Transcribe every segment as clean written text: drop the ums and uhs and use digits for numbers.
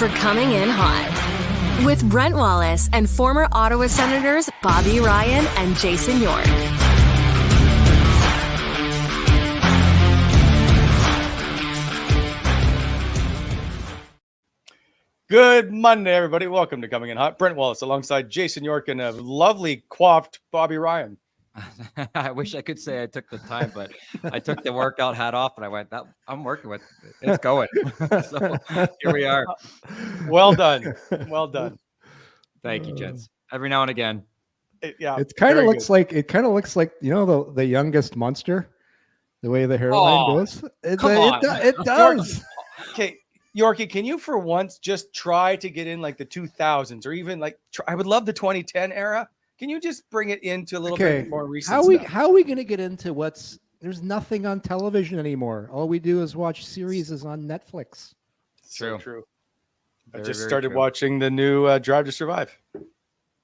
for Coming In Hot with Brent Wallace and former Ottawa Senators Bobby Ryan and Jason York. Good Monday, everybody. Welcome to Coming In Hot. Brent Wallace alongside Jason York and a lovely coiffed Bobby Ryan. I wish I could say I took the time, but I took the workout hat off and I went, I'm working with it. It's going. So here we are. Well done. Well done. Thank you, gents. Every now and again. It kind of looks like you know the youngest Munster, the way the hairline goes. It does. Okay, Yorkie, can you for once just try to get in like the 2000s or even like I would love the 2010 era. Can you just bring it into a little bit more recent How are we going to get into there's nothing on television anymore. All we do is watch series on Netflix. True. Very, I just started watching the new Drive to Survive.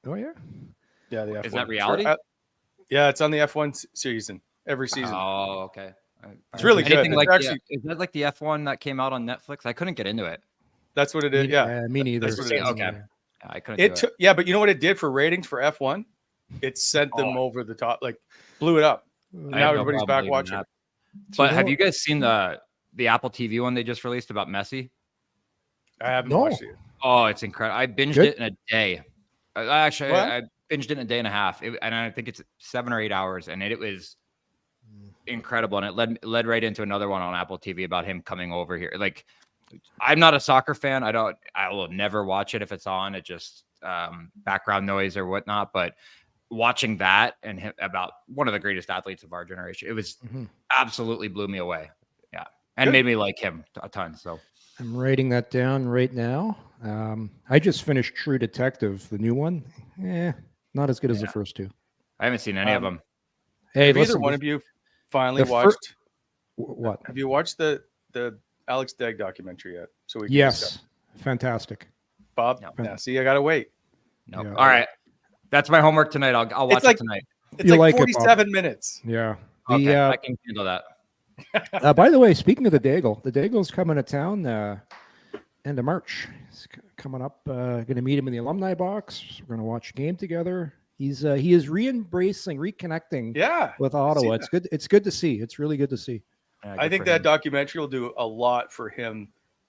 Oh, yeah? Yeah, the F1. Is that reality? Yeah, it's on the F1 season, every season. Oh, okay. It's really good. Like is that like the F1 that came out on Netflix? I couldn't get into it. That's what it is. Yeah. Me neither. That's what it is. Okay. I couldn't do it. Yeah, but you know what it did for ratings for F1? It sent them over the top, like blew it up. Now everybody's back watching. But have you guys seen the Apple TV one they just released about Messi? I haven't watched it. Oh, it's incredible. I binged it in a day. I binged it in a day and a half, and I think it's 7 or 8 hours, and it was incredible. And it led right into another one on Apple TV about him coming over here. Like, I'm not a soccer fan. I will never watch it if it's on. It just background noise or whatnot. But watching that and him, about one of the greatest athletes of our generation, it was absolutely blew me away. Yeah, and made me like him a ton. So I'm writing that down right now. I just finished True Detective, the new one. Not as good as the first two. I haven't seen any of them. Hey, have either one of you finally watched? What? Have you watched the Alex Degg documentary yet? So we can discuss. Fantastic. Bob, see, I gotta wait. No, yeah. All right, that's my homework tonight. I'll watch it tonight. It's like 47 minutes. Yeah, okay, I can handle that. By the way, speaking of the Daigle's coming to town end of March. He's coming up. Going to meet him in the alumni box. We're going to watch a game together. He is reconnecting. with Ottawa. It's good. It's good to see. It's really good to see. I think that documentary will do a lot for him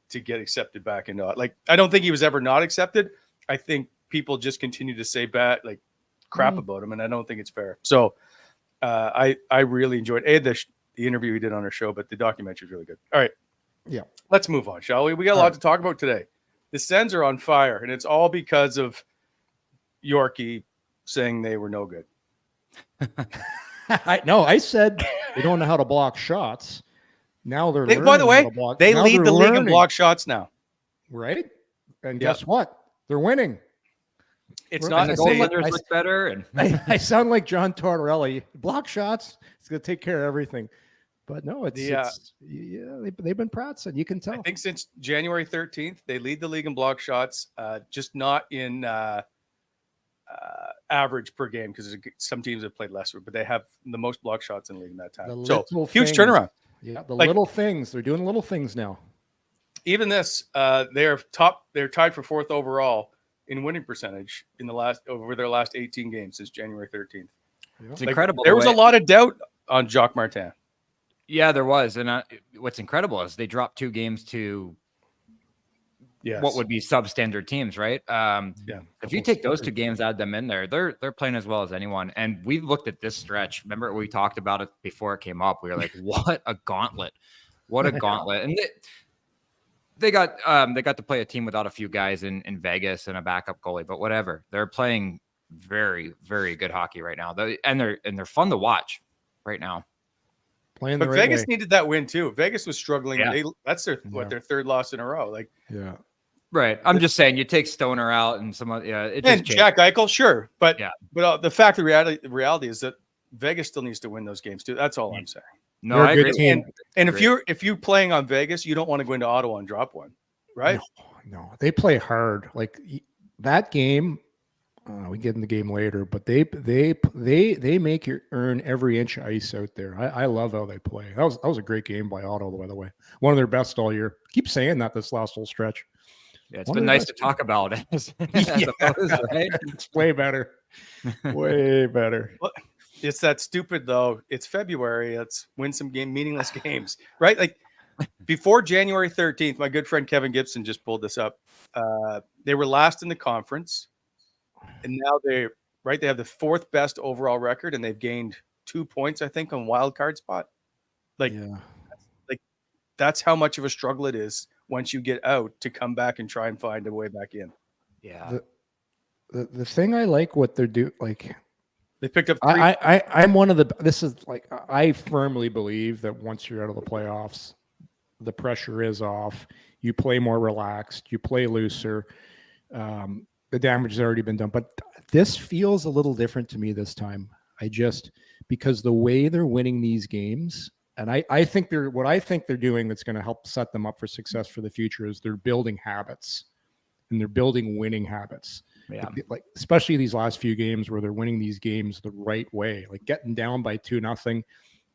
to get accepted back into it. Like, I don't think he was ever not accepted. I think people just continue to say bad, like crap about him, and I don't think it's fair. So I really enjoyed the interview he did on our show, but the documentary is really good. All right. Yeah. Let's move on, shall we? We got a lot to talk about today. The Sens are on fire, and it's all because of Yorkie saying they were no good. I said they don't know how to block shots. Now they're learning. By the way, they now lead the league in block shots now. Right? And guess what? They're winning. It's not the goaltenders look better. And I sound like John Tortorella. Block shots, it's going to take care of everything. But no, they've been practicing. You can tell. I think since January 13th, they lead the league in block shots, just not in average per game because some teams have played less, but they have the most block shots in the league in that time. So huge turnaround. Yeah, little things. They're doing little things now. Even this, they're top. They're tied for 4th overall in winning percentage over their last 18 games since January 13th. It's incredible. There was a lot of doubt on Jacques Martin. Yeah, there was. And what's incredible is they dropped 2 games to what would be substandard teams, right? If you take those 2 games, add them in there, they're playing as well as anyone. And we've looked at this stretch. Remember, we talked about it before it came up. We were like, what a gauntlet. What a gauntlet. And they got to play a team without a few guys in Vegas and a backup goalie, but whatever. They're playing very, very good hockey right now. And they're fun to watch right now. But Vegas needed that win too. Vegas was struggling. Yeah. That's their 3rd loss in a row. Right. I'm just saying, you take Stoner out and some and Jack Eichel, sure, but the fact, the reality is that Vegas still needs to win those games too. That's all I'm saying. No, I agree. And if you're playing on Vegas, you don't want to go into Ottawa and drop one, right? No, they play hard. Like that game. We get in the game later, but they make you earn every inch of ice out there. I love how they play. That was a great game by Ottawa, by the way. One of their best all year. Keep saying that this last whole stretch. Yeah, it's been nice to talk about it. Right? It's way better. Way better. Well, it's that stupid though. It's February. Let's win some meaningless games, right? Like before January 13th, my good friend Kevin Gibson just pulled this up. They were last in the conference, and now they have the 4th best overall record, and they've gained 2 points, I think, on wild card spot. Like that's how much of a struggle it is once you get out to come back and try and find a way back in. Yeah. The thing I like what they're doing, like they picked up. I'm one of the. This is like I firmly believe that once you're out of the playoffs, the pressure is off. You play more relaxed. You play looser. The damage has already been done, but this feels a little different to me this time. Because the way they're winning these games, and I think what I think they're doing that's going to help set them up for success for the future is they're building habits, and they're building winning habits. Yeah. Like especially these last few games where they're winning these games the right way, like getting down by 2-0.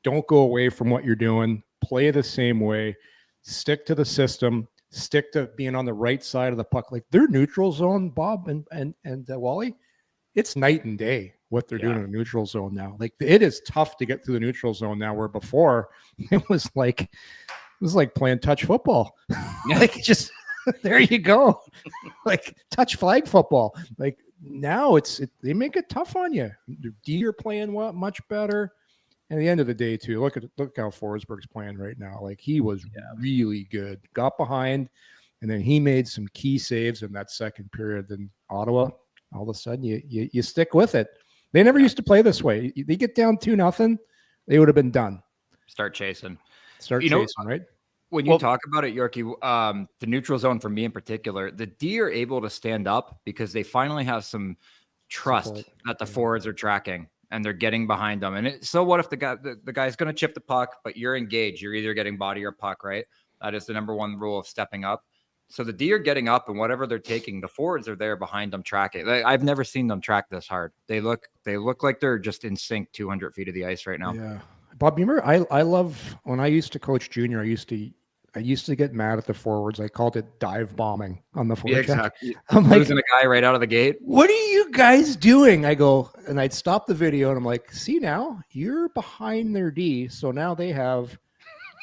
Don't go away from what you're doing. Play the same way. Stick to the system. Stick to being on the right side of the puck. Like their neutral zone, Bob and Wally, it's night and day what they're doing in the neutral zone now. Like it is tough to get through the neutral zone now, where before it was like playing touch football. Like just there you go. Like touch flag football. Like now they make it tough on you. D are playing much better. And at the end of the day, too, look how Forsberg's playing right now. Like he was really good. Got behind, and then he made some key saves in that second period. Then Ottawa, all of a sudden, you stick with it. They never used to play this way. They get down 2-0, they would have been done. Start chasing, right? When you talk about it, Yorkie, the neutral zone for me in particular, the D are able to stand up because they finally have some trust that the forwards are tracking and they're getting behind them. And so what if the guy's going to chip the puck, but you're engaged? You're either getting body or puck, right? That is the number one rule of stepping up. So the D are getting up, and whatever they're taking, the forwards are there behind them tracking. I've never seen them track this hard. They look like they're just in sync 200 feet of the ice right now. Yeah. Bob, you remember I love when I used to coach junior, I used to get mad at the forwards. I called it dive bombing on the forward. Yeah, exactly. I'm losing a guy right out of the gate. What are you guys doing? I go, and I'd stop the video and I'm like, see now, you're behind their D. So now they have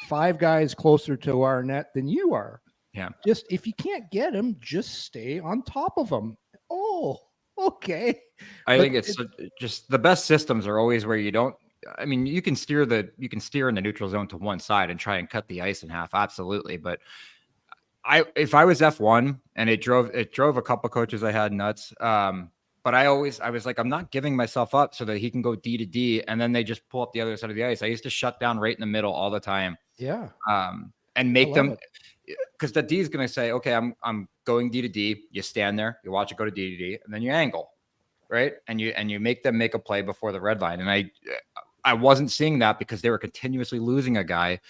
5 guys closer to our net than you are. Yeah. Just if you can't get them, just stay on top of them. Oh, okay. I think it's just the best systems are always where you don't. I mean, you can steer in the neutral zone to one side and try and cut the ice in half. Absolutely. But if I was F1 and it drove a couple coaches I had nuts. But I was like, I'm not giving myself up so that he can go D to D. And then they just pull up the other side of the ice. I used to shut down right in the middle all the time. Yeah. And make them, because the D is going to say, okay, I'm going D to D. You stand there, you watch it go to D to D, and then you angle. Right. And you make them make a play before the red line. And I wasn't seeing that because they were continuously losing a guy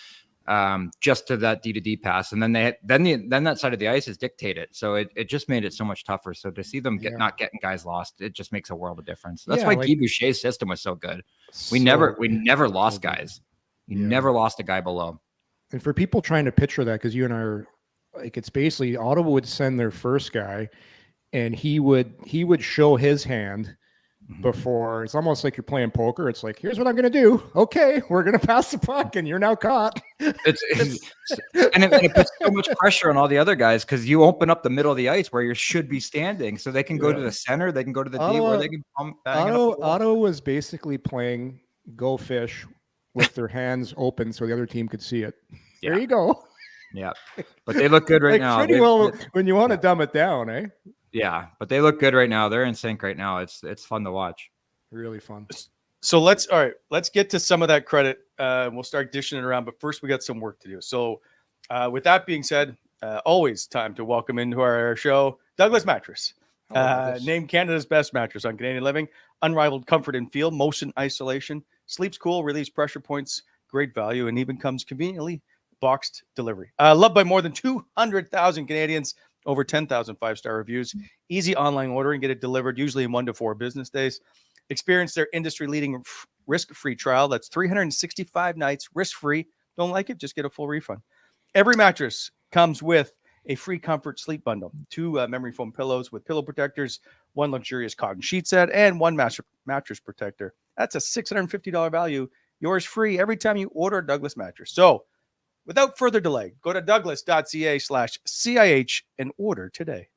just to that D to D pass. And then then that side of the ice is dictated. So it just made it so much tougher. So to see them not getting guys lost, it just makes a world of difference. That's why Guy Boucher's system was so good. We never lost guys. We never lost a guy below. And for people trying to picture that, because you and I are like, it's basically Ottawa would send their first guy and he would show his hand before. It's almost like you're playing poker. It's like, here's what I'm going to do. Okay, we're going to pass the puck and you're now caught. And it puts so much pressure on all the other guys because you open up the middle of the ice where you should be standing. So they can go to the center, they can go to the D, where they can pump. Ottawa was basically playing Go Fish with their hands open so the other team could see it. There you go. Yeah. But they look good right now. Pretty well when you want to dumb it down, eh? Yeah, but they look good right now. They're in sync right now. It's fun to watch. Really fun. So let's get to some of that credit. We'll start dishing it around, but first we got some work to do. So with that being said, always time to welcome into our show, Douglas Mattress. Named Canada's best mattress on Canadian Living. Unrivaled comfort and feel, motion isolation, sleeps cool, relieves pressure points, great value, and even comes conveniently boxed delivery. Loved by more than 200,000 Canadians. Over 10,000 5-star reviews. Easy online ordering. Get it delivered usually in 1 to 4 business days. Experience their industry-leading risk-free trial. That's 365 nights risk-free. Don't like it? Just get a full refund. Every mattress comes with a free comfort sleep bundle, 2 memory foam pillows with pillow protectors, 1 luxurious cotton sheet set, and 1 mattress protector. That's a $650 value. Yours free every time you order a Douglas mattress. So without further delay, go to douglas.ca/CIH and order today.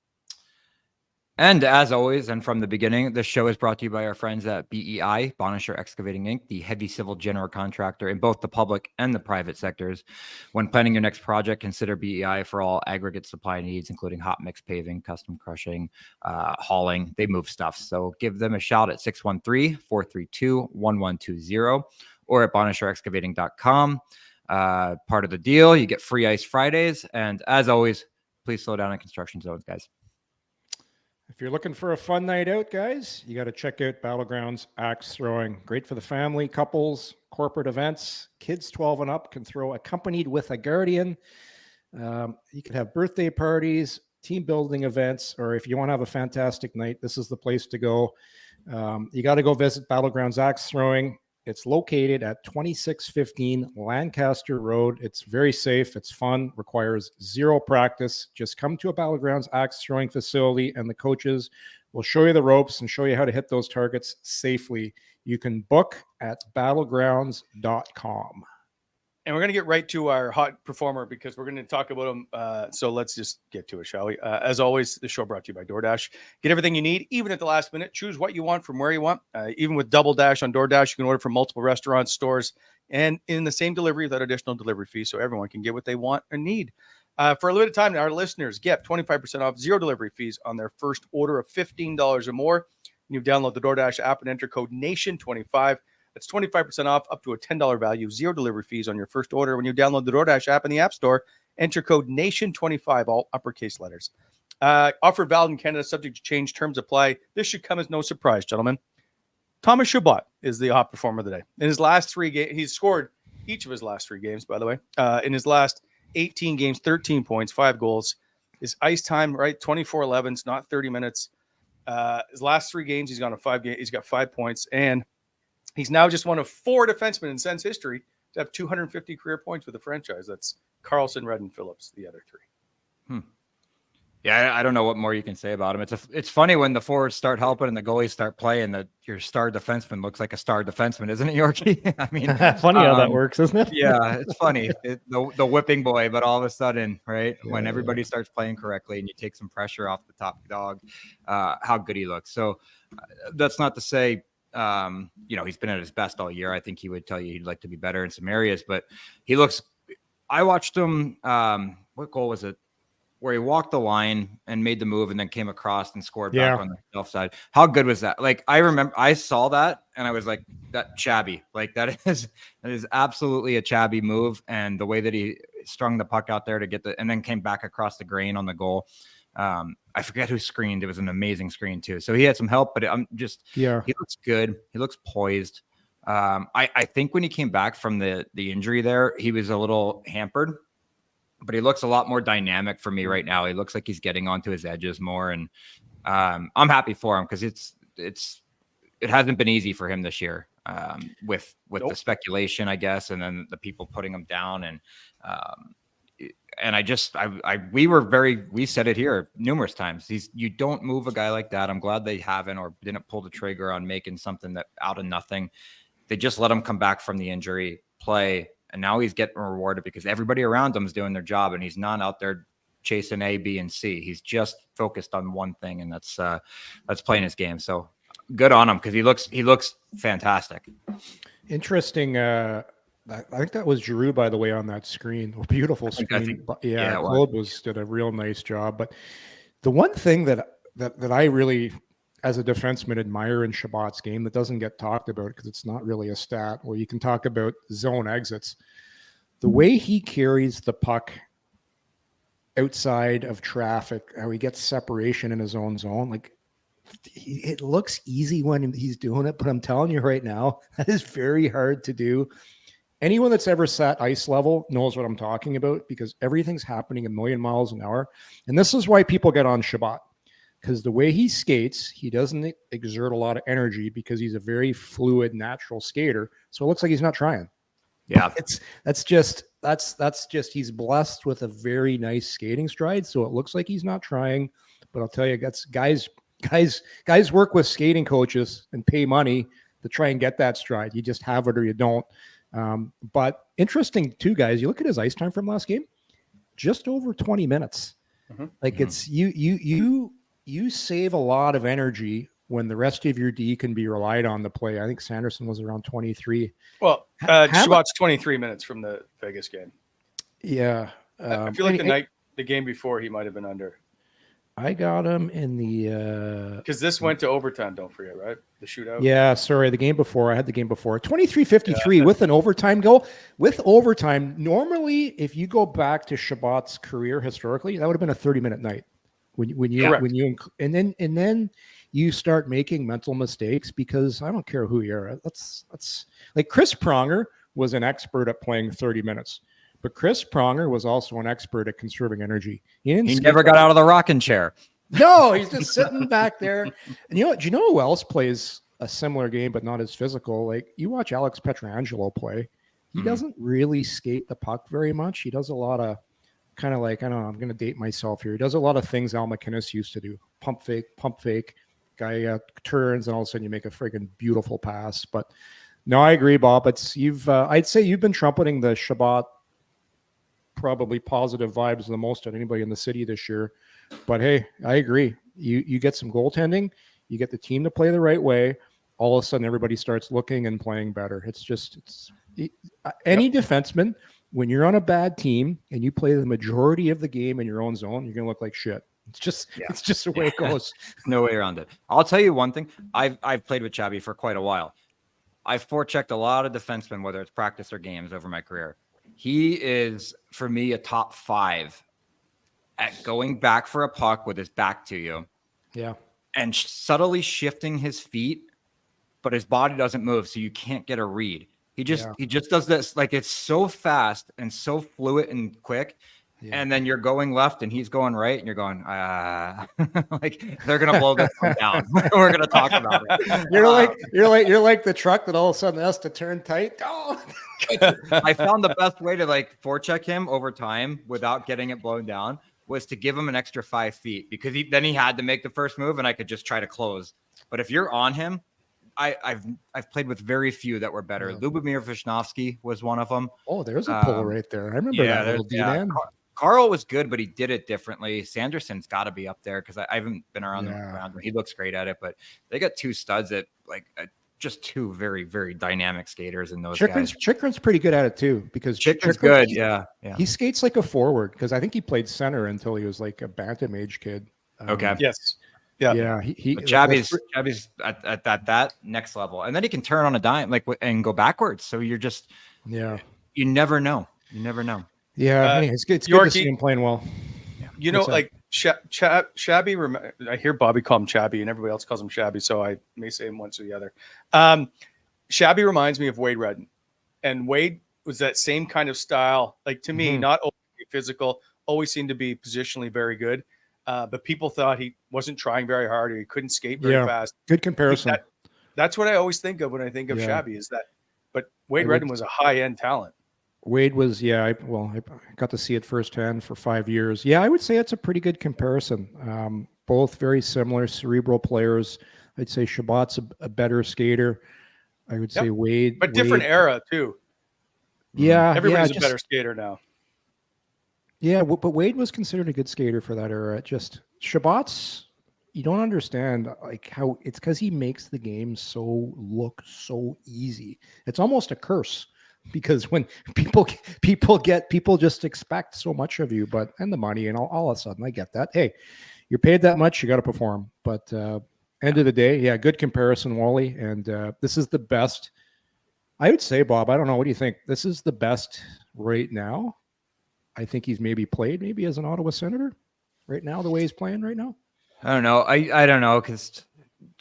And as always, and from the beginning, this show is brought to you by our friends at BEI, Bonisher Excavating Inc., the heavy civil general contractor in both the public and the private sectors. When planning your next project, consider BEI for all aggregate supply needs, including hot mix paving, custom crushing, hauling. They move stuff. So give them a shout at 613-432-1120 or at bonisherexcavating.com. Part of the deal, you get free ice Fridays. And as always, please slow down in construction zones, guys. If you're looking for a fun night out, guys, you got to check out Battlegrounds Axe Throwing. Great for the family, couples, corporate events. Kids 12 and up can throw accompanied with a guardian. You can have birthday parties, team building events, or if you want to have a fantastic night, this is the place to go. You got to go visit Battlegrounds Axe Throwing. It's located at 2615 Lancaster Road. It's very safe. It's fun, requires zero practice. Just come to a Battlegrounds Axe Throwing facility and the coaches will show you the ropes and show you how to hit those targets safely. You can book at battlegrounds.com. And we're going to get right to our hot performer because we're going to talk about him. So let's just get to it, shall we? As always, the show brought to you by DoorDash. Get everything you need, even at the last minute. Choose what you want from where you want. Even with Double Dash on DoorDash, you can order from multiple restaurants, stores, and in the same delivery without additional delivery fees, so everyone can get what they want or need. For a limited time, our listeners get 25% off, zero delivery fees on their first order of $15 or more. You download the DoorDash app and enter code NATION25. That's 25% off up to a $10 value, zero delivery fees on your first order. When you download the DoorDash app in the App Store, enter code NATION25, all uppercase letters. Offer valid in Canada, subject to change, terms apply. This should come as no surprise, gentlemen. Thomas Chabot is the hot performer of the day. In his last 3 games, he's scored each of his last 3 games, by the way. In his last 18 games, 13 points, 5 goals. His ice time, right, 24-11, not 30 minutes. His last 3 games, he's gone to 5 games. He's got 5 points, and he's now just one of 4 defensemen in Sens history to have 250 career points with the franchise. That's Carlson, Redden, Phillips, the other 3. Yeah, I don't know what more you can say about him. It's funny when the forwards start helping and the goalies start playing that your star defenseman looks like a star defenseman, isn't it, Yorkie? I mean, funny how that works, isn't it? Yeah, it's funny. The whipping boy, but all of a sudden, right, when everybody starts playing correctly and you take some pressure off the top dog, how good he looks. So that's not to say, he's been at his best all year. I think he would tell you he'd like to be better in some areas, but he looks. I watched him. What goal was it? Where he walked the line and made the move and then came across and scored back on the self side. How good was that? Like, I remember I saw that and I was like, that Chabby, like that is absolutely a Chabby move. And the way that he strung the puck out there to get and then came back across the grain on the goal. I forget who screened. It was an amazing screen too. So he had some help, but he looks good. He looks poised. I think when he came back from the injury there, he was a little hampered, but he looks a lot more dynamic for me right now. He looks like he's getting onto his edges more. And I'm happy for him because it hasn't been easy for him this year with the speculation, I guess. And then the people putting him down we said it here numerous times. You don't move a guy like that. I'm glad they haven't or didn't pull the trigger on making something that out of nothing. They just let him come back from the injury, play, and now he's getting rewarded because everybody around him is doing their job and he's not out there chasing A, B, and C. He's just focused on one thing, and that's playing his game. So good on him because he looks fantastic. Interesting. I think that was Giroux, by the way, on that screen. A beautiful screen. Claude did a real nice job. But the one thing that I really, as a defenseman, admire in Chabot's game that doesn't get talked about because it's not really a stat where you can talk about zone exits. The way he carries the puck outside of traffic, how he gets separation in his own zone, like it looks easy when he's doing it, but I'm telling you right now, that is very hard to do. Anyone that's ever sat ice level knows what I'm talking about because everything's happening a million miles an hour. And this is why people get on Chabot. Because the way he skates, he doesn't exert a lot of energy because he's a very fluid, natural skater. So it looks like he's not trying. Yeah, that's just that's just, he's blessed with a very nice skating stride. So it looks like he's not trying, but I'll tell you, that's guys work with skating coaches and pay money to try and get that stride. You just have it or you don't. But interesting too, guys, you look at his ice time from last game, just over 20 minutes. Like it's you save a lot of energy when the rest of your D can be relied on to play. I think Sanderson was around 23. Well, Chabot's 23 minutes from the Vegas game. Yeah. I feel like the game before he might have been under. I got him in the because this went to overtime, don't forget, right? The shootout. Yeah, sorry, the game before. I had the game before. 23-53 with an overtime goal. With overtime, normally if you go back to Chabot's career historically, that would have been a 30-minute night. When you and then you start making mental mistakes, because I don't care who you are. That's like Chris Pronger was an expert at playing 30 minutes. But Chris Pronger was also an expert at conserving energy. He never got out of the rocking chair. No, he's just sitting back there. And do you know who else plays a similar game but not as physical? Like, you watch Alex Pietrangelo play. He doesn't really skate the puck very much. He does a lot of kind of like, I don't know, I'm going to date myself here. He does a lot of things Al McInnes used to do. Pump fake. Guy turns, and all of a sudden you make a friggin' beautiful pass. But no, I agree, Bob. I'd say you've been trumpeting the Chabot probably positive vibes the most at anybody in the city this year. But hey, I agree. You get some goaltending, you get the team to play the right way, all of a sudden everybody starts looking and playing better. Any defenseman, when you're on a bad team and you play the majority of the game in your own zone, you're gonna look like shit. It's just the way it goes. No way around it. I'll tell you one thing. I've played with Chabby for quite a while. I've forechecked a lot of defensemen, whether it's practice or games, over my career. He is, for me, a top 5 at going back for a puck with his back to you. Yeah. And subtly shifting his feet, but his body doesn't move, so you can't get a read. He just does this, like, it's so fast and so fluid and quick. Yeah. And then you're going left and he's going right, and you're going, like, they're gonna blow this one down. We're gonna talk about it. You're like the truck that all of a sudden has to turn tight. Oh. I found the best way to like forecheck him over time without getting it blown down was to give him an extra 5 feet, because then he had to make the first move and I could just try to close. But if you're on him, I've played with very few that were better. Yeah. Lubomir Visnovsky was one of them. Oh, there's a pull right there. I remember that little D-man. Carl was good, but he did it differently. Sanderson's got to be up there, because I haven't been around him. He looks great at it, but they got 2 studs that just 2 very, very dynamic skaters in those guys. Chikrin's pretty good at it too, because Chikrin's good. Yeah. He skates like a forward, because I think he played center until he was like a bantam age kid. Okay. Yes. Yeah. Chabby's at that next level, and then he can turn on a dime and go backwards. So you're just you never know. Yeah, it's good to see him playing well. Yeah. Chabby. I hear Bobby call him Chabby, and everybody else calls him Chabby, so I may say him once or the other. Chabby reminds me of Wade Redden, and Wade was that same kind of style. Like, to me, not always physical, always seemed to be positionally very good. But people thought he wasn't trying very hard, or he couldn't skate very fast. Good comparison. That's what I always think of when I think of Chabby, is that. But Wade Redden was a high-end talent. Wade was, I got to see it firsthand for 5 years. Yeah, I would say it's a pretty good comparison. Both very similar cerebral players. I'd say Chabot's a better skater. I would say Wade. But different era, too. Yeah. Everybody's a better skater now. Yeah, but Wade was considered a good skater for that era. Just Chabot's, you don't understand like how it's, because he makes the game look so easy. It's almost a curse, because when people just expect so much of you, and the money, and all of a sudden I get that. Hey, you're paid that much, you got to perform. But end of the day, good comparison, Wally. And this is the best. I would say, Bob, I don't know. What do you think? This is the best right now. I think he's played as an Ottawa Senator right now, the way he's playing right now. I don't know. I don't know, because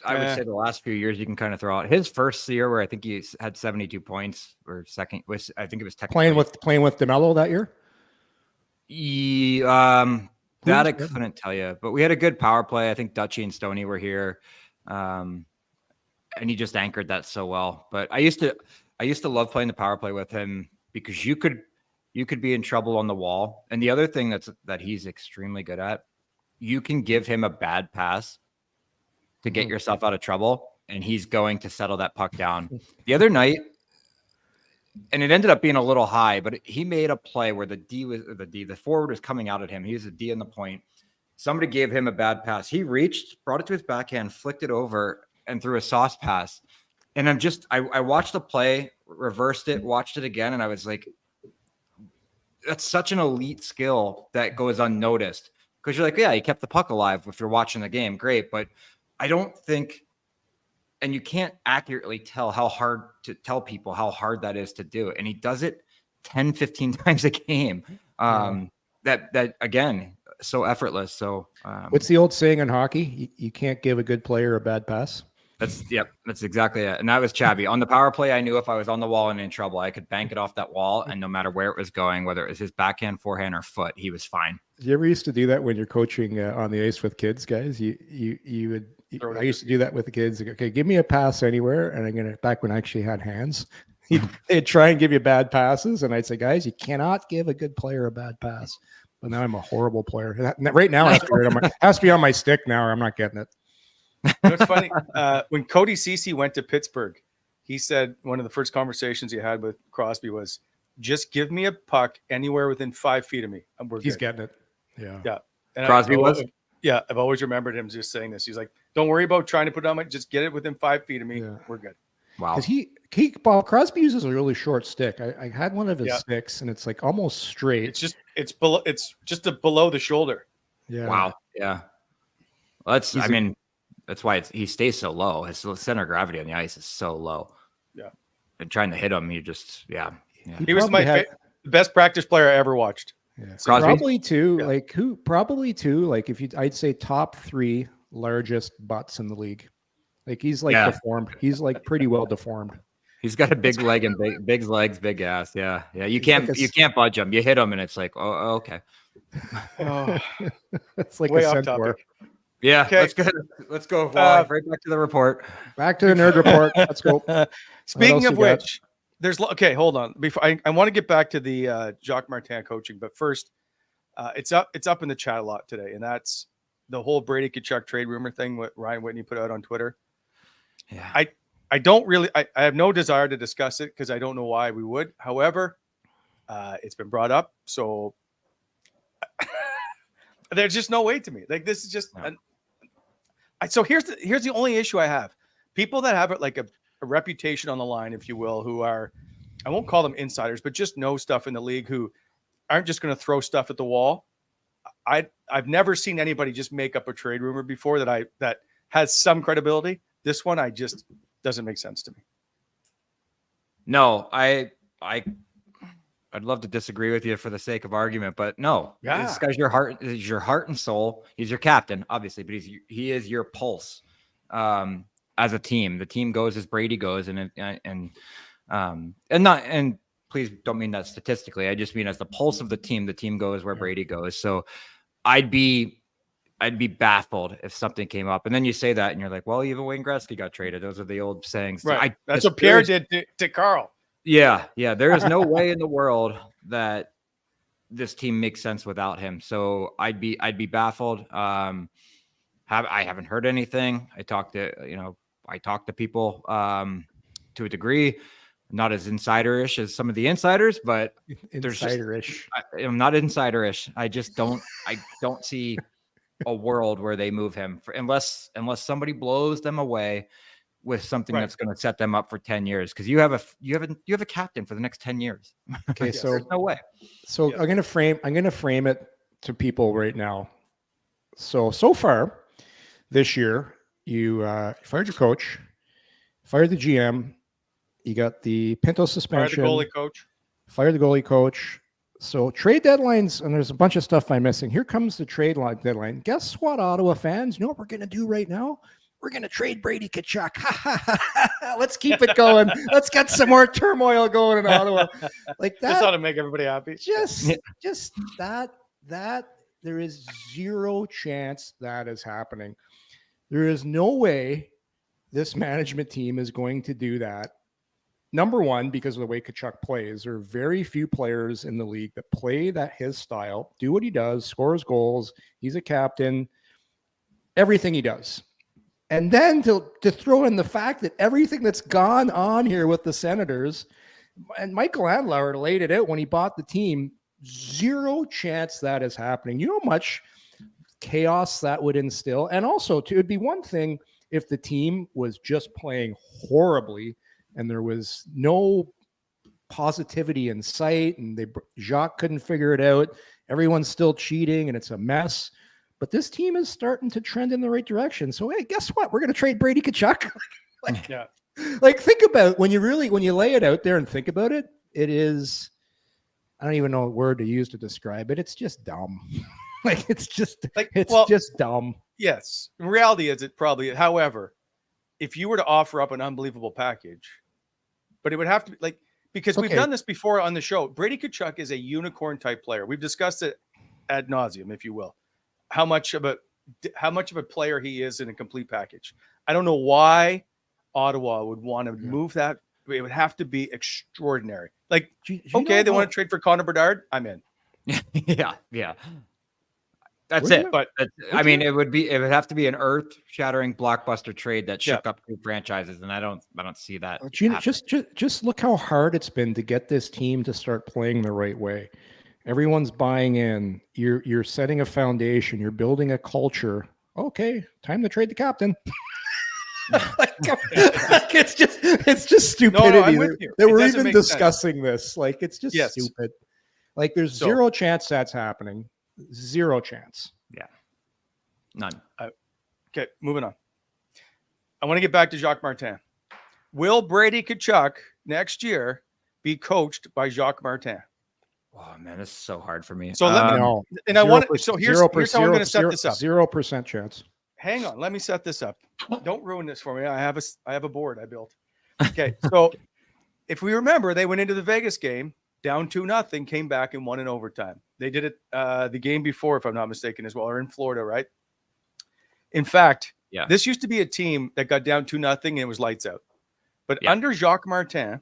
I would say the last few years you can kind of throw out his first year where I think he had 72 points, or second was, I think it was technically playing with DeMello that year. That I couldn't tell you, but we had a good power play. I think Dutchy and Stoney were here, and he just anchored that so well. But I used to love playing the power play with him, because you could you could be in trouble on the wall. And the other thing that he's extremely good at, you can give him a bad pass to get yourself out of trouble, and he's going to settle that puck down. The other night, and it ended up being a little high, but he made a play where the forward was coming out at him. He was a D in the point. Somebody gave him a bad pass. He reached, brought it to his backhand, flicked it over, and threw a sauce pass. And I watched the play, reversed it, watched it again, and I was like, that's such an elite skill that goes unnoticed. Because you're like, yeah, he kept the puck alive if you're watching the game. Great. But I don't think, and you can't accurately tell people how hard that is to do. And he does it 10, 15 times a game. That again, so effortless. So what's the old saying in hockey? You can't give a good player a bad pass. That's exactly it. And that was Chabby. On the power play, I knew if I was on the wall and in trouble, I could bank it off that wall. And no matter where it was going, whether it was his backhand, forehand, or foot, he was fine. You ever used to do that when you're coaching on the ice with kids, guys? I used to do that with the kids. Okay, give me a pass anywhere. And back when I actually had hands, they'd try and give you bad passes. And I'd say, guys, you cannot give a good player a bad pass. But now I'm a horrible player. Right now, it has to be on my stick now, or I'm not getting it. It's funny. When Cody Ceci went to Pittsburgh, he said one of the first conversations he had with Crosby was, just give me a puck anywhere within 5 feet of me. He's getting it. Yeah. Yeah. And Crosby was? Yeah. I've always remembered him just saying this. He's like, don't worry about trying to put it on my, just get it within 5 feet of me. Yeah. We're good. Wow. Because Crosby uses a really short stick. I had one of his sticks, and it's like almost straight. It's below the shoulder. Yeah. Wow. Yeah. Well, that's why he stays so low. His center of gravity on the ice is so low. Yeah. And trying to hit him, he was my best practice player I ever watched. Yeah. So probably two. I'd say top 3 largest butts in the league. Like he's like deformed. He's like pretty well deformed. He's got a big leg and big legs, big ass. Yeah. Yeah. You can't budge him. You hit him and it's like, oh okay. It's like way a off centaur. Yeah, okay. Let's go. Right back to the report. Back to the nerd report. Let's go. Speaking of which, hold on. Before I want to get back to the Jacques Martin coaching, but first, it's up in the chat a lot today, and that's the whole Brady Tkachuk trade rumor thing. What Ryan Whitney put out on Twitter. Yeah, I don't really. I have no desire to discuss it because I don't know why we would. However, it's been brought up, so there's just no way to me. Like this is just. No. So here's the only issue I have. People that have like a reputation on the line, if you will, who are, I won't call them insiders, but just know stuff in the league, who aren't just going to throw stuff at the wall. I've never seen anybody just make up a trade rumor before that has some credibility. This one, doesn't make sense to me. No, I'd love to disagree with you for the sake of argument, but no, this guy's your heart and soul. He's your captain, obviously, but he is your pulse as a team. The team goes as Brady goes, and please don't mean that statistically. I just mean as the pulse of the team. The team goes where Brady goes. So I'd be baffled if something came up, and then you say that, and you're like, well, even Wayne Gretzky got traded. Those are the old sayings, right? That's what Pierre did to Carl. Yeah. There is no way in the world that this team makes sense without him. So I'd be baffled. I haven't heard anything. I talk to people to a degree, not as insider-ish as some of the insiders, but insider-ish. I'm not insider-ish. I don't see a world where they move him unless somebody blows them away with something that's going to set them up for 10 years. Because you have a captain for the next 10 years. Okay. So there's no way. So I'm going to frame it to people right now. So far this year, you fired your coach, fired the GM, you got the Pinto suspension, fired the goalie coach. So trade deadlines, and there's a bunch of stuff I'm missing. Here comes the trade deadline. Guess what, Ottawa fans? You know what we're going to do right now? We're going to trade Brady Tkachuk. Let's keep it going. Let's get some more turmoil going in Ottawa. Like that. Just ought to make everybody happy. Just that there is zero chance that is happening. There is no way this management team is going to do that number one, because of the way Tkachuk plays, there are very few players in the league that play that his style, do what he does, scores goals. He's a captain, everything he does. And then to throw in the fact that everything that's gone on here with the Senators, and Michael Andlauer laid it out when he bought the team, zero chance that is happening. You know how much chaos that would instill? And also, it would be one thing if the team was just playing horribly and there was no positivity in sight and Jacques couldn't figure it out. Everyone's still cheating and it's a mess. But this team is starting to trend in the right direction. So, hey, guess what? We're going to trade Brady Tkachuk. Like, think about when you lay it out there and think about it, it is, I don't even know what word to use to describe it. It's just dumb. Just dumb. Yes. In reality, is it probably, however, if you were to offer up an unbelievable package, but it would have to be because we've done this before on the show. Brady Tkachuk is a unicorn type player. We've discussed it ad nauseum, if you will. How much of a player he is in a complete package. I don't know why Ottawa would want to move that. It would have to be extraordinary. They want to trade for Connor Bedard. I'm in. Yeah. That's it. But I mean, it would have to be an earth-shattering blockbuster trade that shook up two franchises, and I don't see that. Just look how hard it's been to get this team to start playing the right way. Everyone's buying in. You're setting a foundation. You're building a culture. Okay, time to trade the captain. It's just stupidity. That we're even discussing this. It's just stupid. There's zero chance that's happening. Zero chance. Yeah, none. Okay, moving on. I want to get back to Jacques Martin. Will Brady Tkachuk next year be coached by Jacques Martin? Oh man, this is so hard for me. So let me know. And I want to. So here's how I'm going to set this up. 0% chance. Hang on, let me set this up. Don't ruin this for me. I have a board I built. Okay, so if we remember, they went into the Vegas game down 2-0, came back and won in overtime. They did it the game before, if I'm not mistaken, as well, or in Florida, right? In fact, this used to be a team that got down 2-0 and it was lights out. But under Jacques Martin,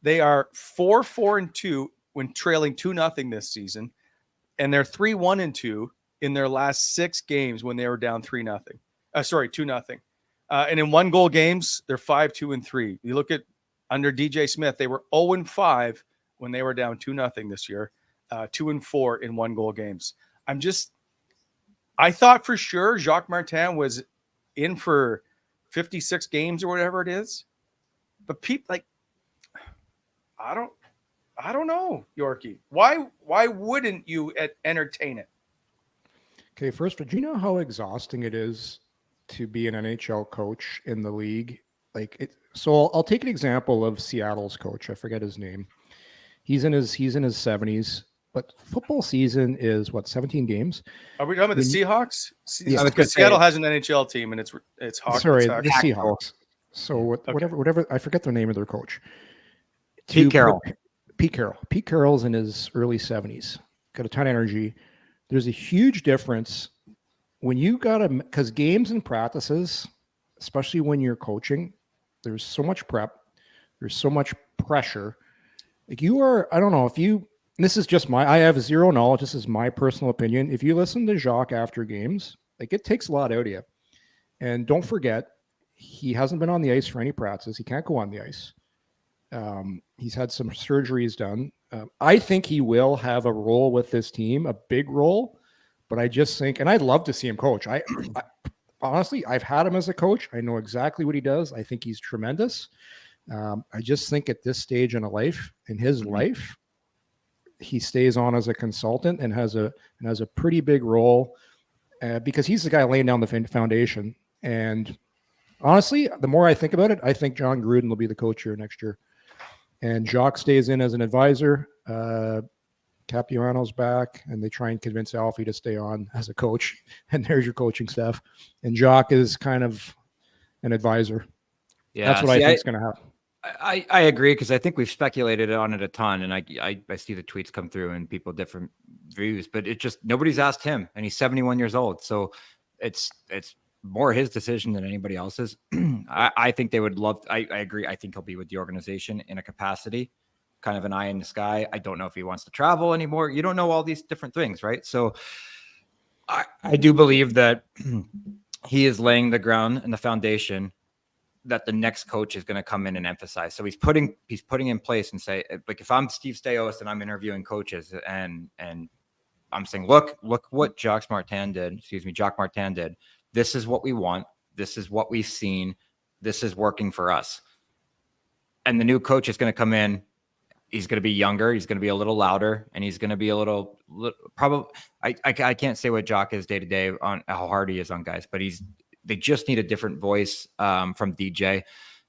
they are 4-4-2 when trailing 2-0 this season, and they're 3-1-2 in their last 6 games when they were down 2-0. And in 1-goal games, they're 5-2-3. You look at under DJ Smith, they were 0-5 when they were down 2-0 this year, 2-4 in 1-goal games. I thought for sure Jacques Martin was in for 56 games or whatever it is, but people I don't know, Yorkie. Why wouldn't you entertain it? Okay, first, do you know how exhausting it is to be an NHL coach in the league? So I'll take an example of Seattle's coach. I forget his name. He's in his 70s, but football season is 17 games. Are we talking about the Seahawks? Seattle has an NHL team, and it's hockey. Sorry, the Seahawks. So whatever. I forget the name of their coach. Pete Carroll. Pete Carroll's in his early 70s. Got a ton of energy. There's a huge difference when you because games and practices, especially when you're coaching, there's so much prep, there's so much pressure. I don't know this is just I have zero knowledge. This is my personal opinion. If you listen to Jacques after games, it takes a lot out of you. And don't forget, he hasn't been on the ice for any practices. He can't go on the ice. He's had some surgeries done. I think he will have a role with this team, a big role, but I just think, and I'd love to see him coach. I honestly, I've had him as a coach. I know exactly what he does. I think he's tremendous. I just think at this stage in his life, he stays on as a consultant and has a pretty big role because he's the guy laying down the foundation. And honestly, the more I think about it, I think John Gruden will be the coach here next year. And Jacques stays in as an advisor. Capuano's back, and they try and convince Alfie to stay on as a coach. And there's your coaching staff. And Jacques is kind of an advisor. Yeah, that's what I think is going to happen. I agree because I think we've speculated on it a ton, and I see the tweets come through and people different views, but it just nobody's asked him, and he's 71 years old, so it's more his decision than anybody else's. I think they would love. I agree. I think he'll be with the organization in a capacity, kind of an eye in the sky. I don't know if he wants to travel anymore. You don't know all these different things, right? So I do believe that he is laying the ground and the foundation that the next coach is going to come in and emphasize. So he's putting in place and say, like, if I'm Steve Staios and I'm interviewing coaches and I'm saying, look what Jacques Martin did. This is what we want. This is what we've seen. This is working for us. And the new coach is going to come in. He's going to be younger. He's going to be a little louder, and he's going to be a little probably. I can't say what Jacques is day to day on how hard he is on guys, but they just need a different voice from DJ.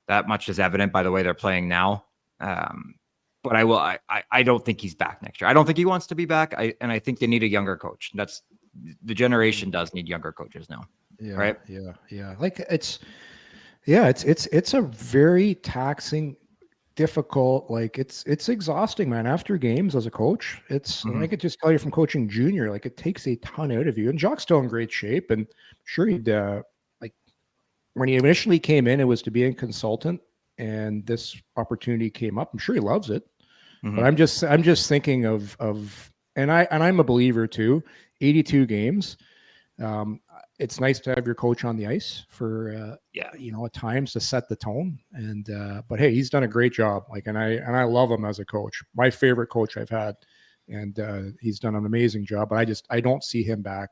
That much is evident by the way they're playing now. But I don't think he's back next year. I don't think he wants to be back. I think they need a younger coach. That's the generation does need younger coaches now. Yeah. Right. Yeah. Like it's a very taxing, difficult, like it's exhausting, man. After games as a coach, I could just tell you from coaching junior, like it takes a ton out of you. And Jacques still in great shape, and sure he'd like when he initially came in, it was to be a consultant, and this opportunity came up. I'm sure he loves it, but I'm just thinking of and I'm a believer too. 82 games. It's nice to have your coach on the ice for at times to set the tone. And but hey, he's done a great job. Like, and I love him as a coach. My favorite coach I've had, and he's done an amazing job. But I don't see him back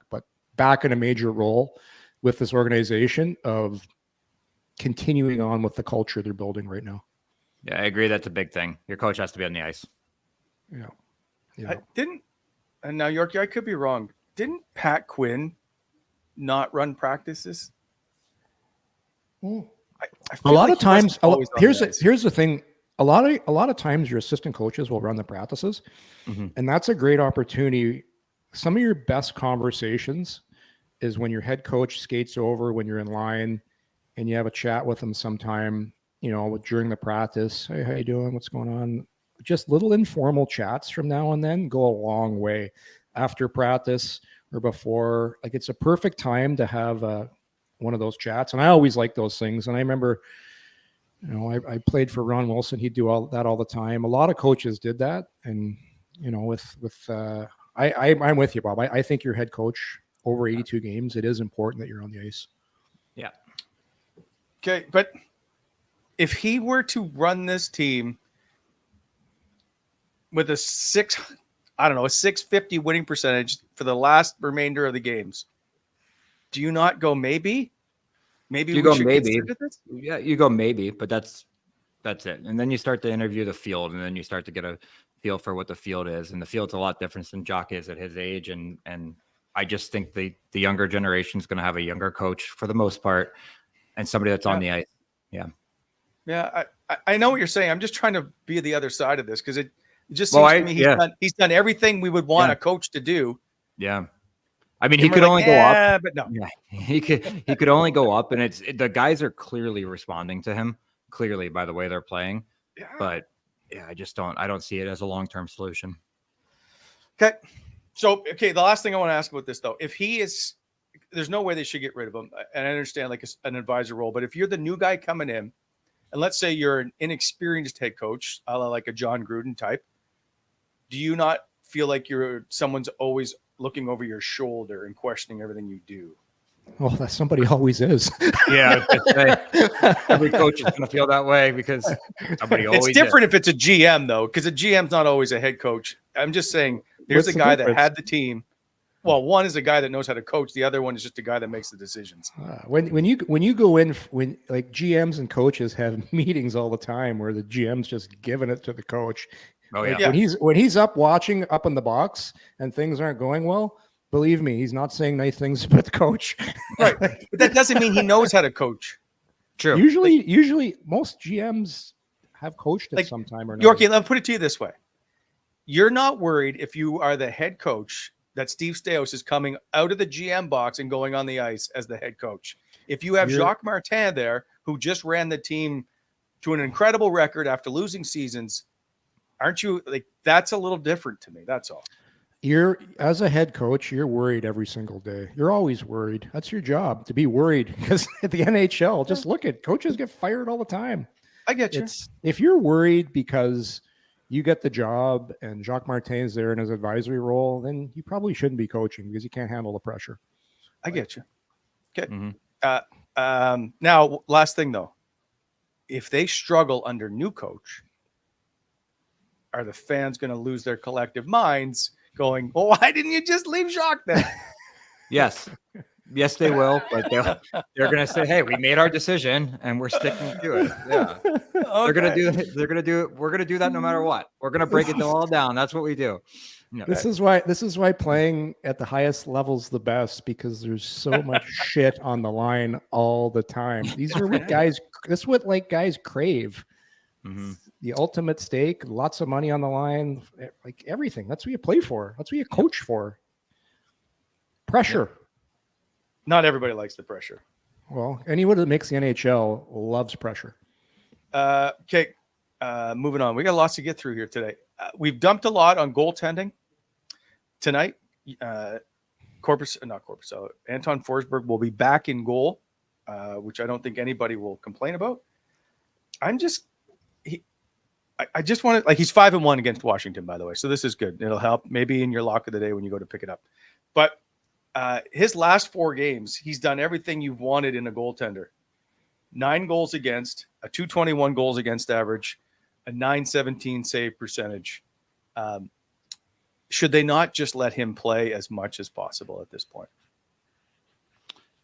in a major role with this organization of continuing on with the culture they're building right now. Yeah, I agree. That's a big thing. Your coach has to be on the ice. Yeah. And now Yorkie, I could be wrong. Didn't Pat Quinn not run practices? A lot of times, here's the thing. A lot of times your assistant coaches will run the practices, and that's a great opportunity. Some of your best conversations is when your head coach skates over when you're in line and you have a chat with them sometime, during the practice. Hey, how you doing? What's going on? Just little informal chats from now and then go a long way. After practice or before, like it's a perfect time to have one of those chats. And I always like those things. And I remember, I played for Ron Wilson. He'd do all that all the time. A lot of coaches did that. And, I'm with you, Bob. I think your head coach over 82 games, it is important that you're on the ice. Yeah. Okay. But if he were to run this team with a 650 winning percentage for the last remainder of the games, do you not go maybe? Maybe you we go should maybe. consider this? Yeah, you go maybe, but that's it. And then you start to interview the field, and then you start to get a feel for what the field is. And the field's a lot different than Jacques is at his age. And I just think the younger generation is going to have a younger coach for the most part, and somebody that's on the ice. Yeah. Yeah, I know what you're saying. I'm just trying to be the other side of this because it just seems to me he's done everything we would want a coach to do. Yeah. I mean, he could only go up. But no. Yeah, he could only go up, and the guys are clearly responding to him, clearly by the way they're playing. Yeah. But I don't see it as a long-term solution. Okay. So, the last thing I want to ask about this though, if he is, there's no way they should get rid of him. And I understand like an advisor role, but if you're the new guy coming in, and let's say you're an inexperienced head coach, like a John Gruden type, do you not feel like someone's always looking over your shoulder and questioning everything you do? Well, that somebody always is. Yeah, every coach is going to feel that way because somebody always. It's different if it's a GM though, because a GM's not always a head coach. I'm just saying, there's a guy that had the team. Well, one is a guy that knows how to coach. The other one is just a guy that makes the decisions. When you go in, when like GMs and coaches have meetings all the time where the GM's just giving it to the coach. Oh yeah. When he's up watching up in the box and things aren't going well, believe me, he's not saying nice things about the coach. Right. But that doesn't mean he knows how to coach. True. Usually most GMs have coached at some time or not. Yorkie, I'll put it to you this way. You're not worried if you are the head coach that Steve Staios is coming out of the GM box and going on the ice as the head coach. If you have Jacques Martin there, who just ran the team to an incredible record after losing seasons, aren't you like, that's a little different to me. That's all. You're, as a head coach, you're worried every single day. You're always worried. That's your job, to be worried, because at the NHL, just look at coaches get fired all the time. I get you. If you're worried because you get the job and Jacques Martin is there in his advisory role, then you probably shouldn't be coaching because you can't handle the pressure. I get you. Okay. Now, last thing though, if they struggle under new coach, are the fans going to lose their collective minds going, well, why didn't you just leave Jacques then? Yes. Yes, they will, but they're going to say, "Hey, we made our decision and we're sticking to it." Yeah, okay. They're going to do it. We're going to do that no matter what. We're going to break it all down. That's what we do. No. This is why playing at the highest level's the best, because there's so much shit on the line all the time. These are what guys. This is what guys crave. Mm-hmm. The ultimate stake, lots of money on the line, like everything. That's what you play for. That's what you coach for. Pressure. Yeah. Not everybody likes the pressure. Well, anyone that makes the NHL loves pressure. Okay, moving on. We got lots to get through here today. We've dumped a lot on goaltending tonight. Anton Forsberg will be back in goal, which I don't think anybody will complain about. I just want to, he's 5-1 against Washington, by the way. So this is good. It'll help maybe in your lock of the day when you go to pick it up. But his last 4 games, he's done everything you've wanted in a goaltender. 9 goals against, a .221 goals against average, a .917 save percentage. Should they not just let him play as much as possible at this point?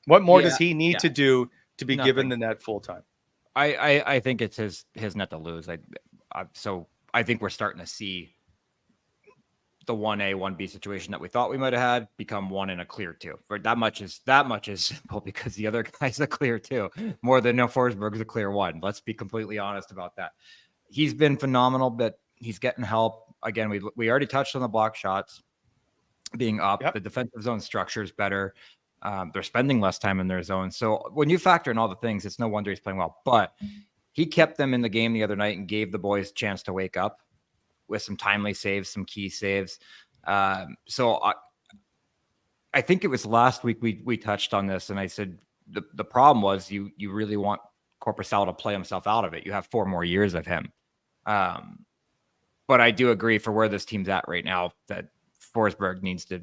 What more does he need to do to be given the net full time? I think it's his net to lose. So I think we're starting to see the 1A, 1B situation that we thought we might have had become 1 and a clear 2. For that much is simple, because the other guy's a clear 2 more than Forsberg's a clear 1. Let's be completely honest about that. He's been phenomenal, but he's getting help. Again, we already touched on the block shots being up. Yep. The defensive zone structure is better. They're spending less time in their zone. So when you factor in all the things, it's no wonder he's playing well. But he kept them in the game the other night and gave the boys a chance to wake up with some timely saves, some key saves. So I think it was last week we touched on this, and I said the problem was you really want Korpisalo to play himself out of it. You have 4 more years of him. But I do agree, for where this team's at right now, that Forsberg needs to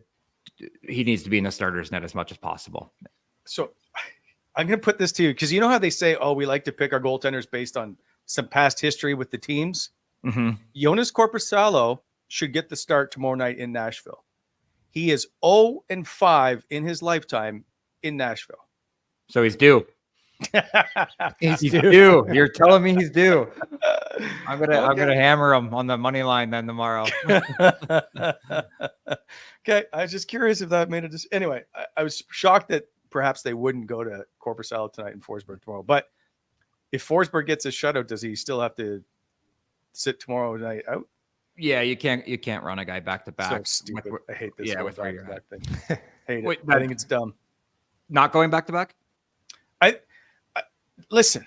be in the starter's net as much as possible. So I'm going to put this to you, because you know how they say, oh, we like to pick our goaltenders based on some past history with the teams. Mm-hmm. Jonas Korpisalo should get the start tomorrow night in Nashville. He is 0-5 in his lifetime in Nashville. So he's due. He's due. You're telling me he's due. I'm gonna hammer him on the money line then tomorrow. Okay, I was just curious if that made it. Anyway, I was shocked that perhaps they wouldn't go to Korpisalo tonight and Forsberg tomorrow. But if Forsberg gets a shutout, does he still have to sit tomorrow night out? Yeah, you can't run a guy back to back. So stupid. I hate this. Yeah, with where you're at. Thing. Hate it. I think it's dumb. Not going back to back? I listen.